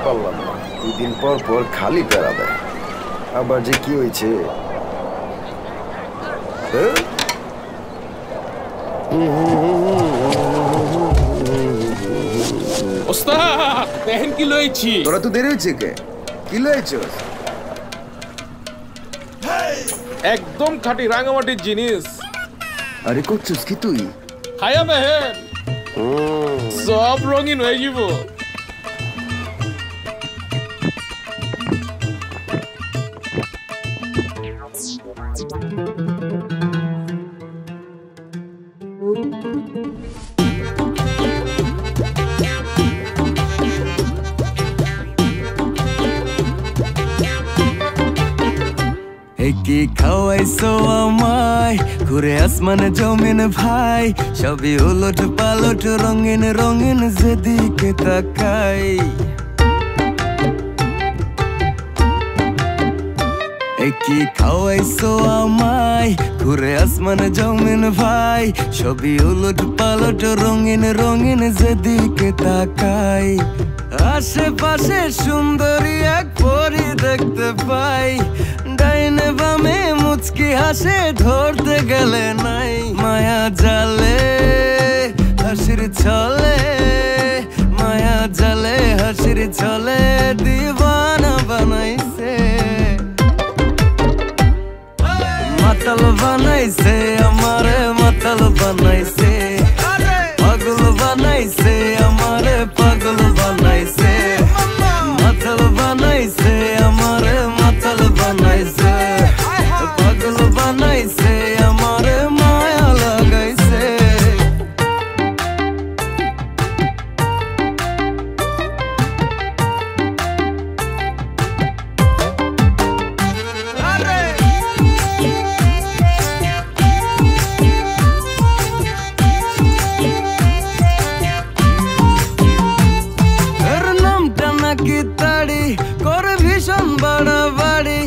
পারলাম না, 2 দিন পর পর খালি প্যারা দেয়। আবার যে কি হয়েছে? ওস্তাদ দেখেন কি লইছি। তোরা তো দেরি হয়েছে কে? কি লইছস? একদম খাঁটি রাঙামাটির জিনিস। আরে করছিস কি তুই? খায়া মেহেন সব রঙিন হয়ে যাব। কি খাওয়াইছো আমায়, ঘুরে আসমানে জমিন ভাই, সবই উলট পালট রঙিন রঙিন যেদিকে তাকাই। কি খাওয়াইছো আমায়, ঘুরে আসমানে জমিন ভাই, সবই উলট পালট রঙিন রঙিন যেদিকে তাকাই। আশেপাশে সুন্দরী এক পরি দেখতে পাই, ডাইনে বামে মুচকি হাসে ধরতে গেলে নাই। মায়া জালে হাসির ছলে, মায়া জালে হাসির ছলে দিওয়ানা বানাইছে। মাতাল বানাইছে আমারে, মাতাল বানাইছে, পাগল বানাইছে আমারে, পাগল বানাইছে। মাতাল বানাইছে আমারে, মাতাল বানাইছে, পাগল বানাইছে আমারে, মায়া লাগাইছে। বাড়াবাড়ি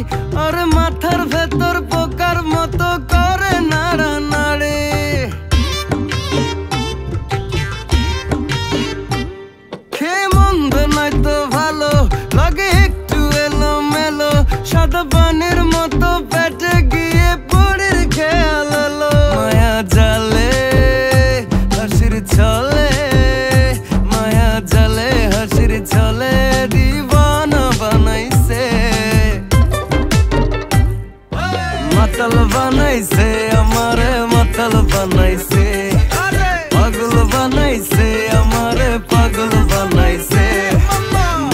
আর মাথার ভেতর পোকার মতো করে নাড়ানাড়ি। খেয়ে মন্দ নয় তো ভালো লাগে, একটু এলো মেলো, সাদা পানির মতো পেটে গিয়ে পড়ির খেয়াল এলো। মায়া জালে হাসির ছলে, মায়া জালে হাসির ছলে দিওয়ানা বানাইছে। মাতাল বানাইছে আমারে, মাতাল বানাইছে, পাগল বানাইছে আমারে, পাগল বানাইছে।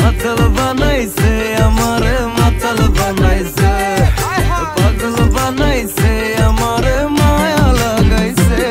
মাতাল বানাইছে আমারে, মাতাল বানাইছে, পাগল বানাইছে আমারে, মায়া লাগাইছে।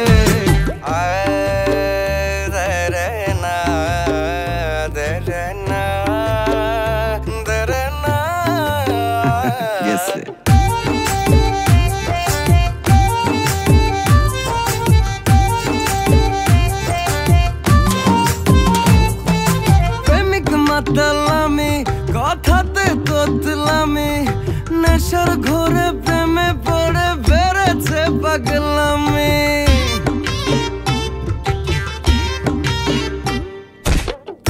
মাতালামি কথাতে তোতলামি, নেশার ঘরে প্রেমে পড়ে বেড়েছে পাগলামি।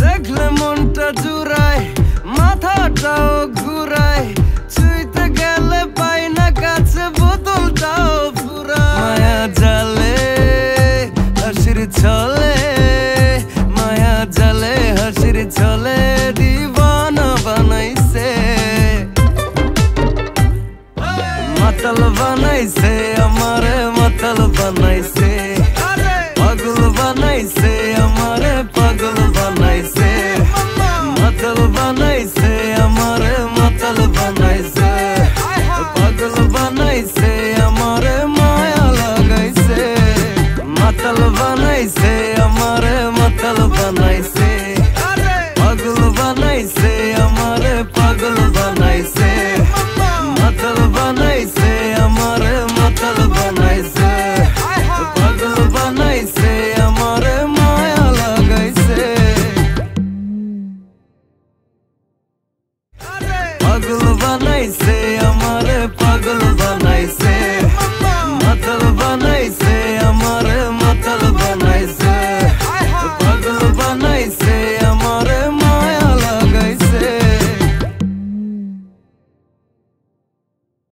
দেখলে মনটা জুড়ায়, মাথাটাও ঘুরায়, ছুঁইতে গেলে পাই না কাছে, বোতলটাও ফুরায়। মায়া জালে হাসির ছলে, মায়া জালে হাসির ছলে দিওয়ানা বানাইছে। মাতাল বানাইছে আমারে, মাতাল বানাইছে, পাগল বানাইছে আমারে, পাগল বানাইছে। মাতাল বানাইছে আমারে, মাতাল বানাইছে, পাগল বানাইছে আমারে, মায়া লাগাইছে। মাতাল বানাইছে আমারে, মাতাল বানাইছে, পাগল বানাইছে আমারে, পাগল বানাইছে। মাতাল বানাইছে আমারে, মাতাল বানাইছে, পাগল বানাইছে আমারে, মায়া লাগাইছে। পাগল বানাইছে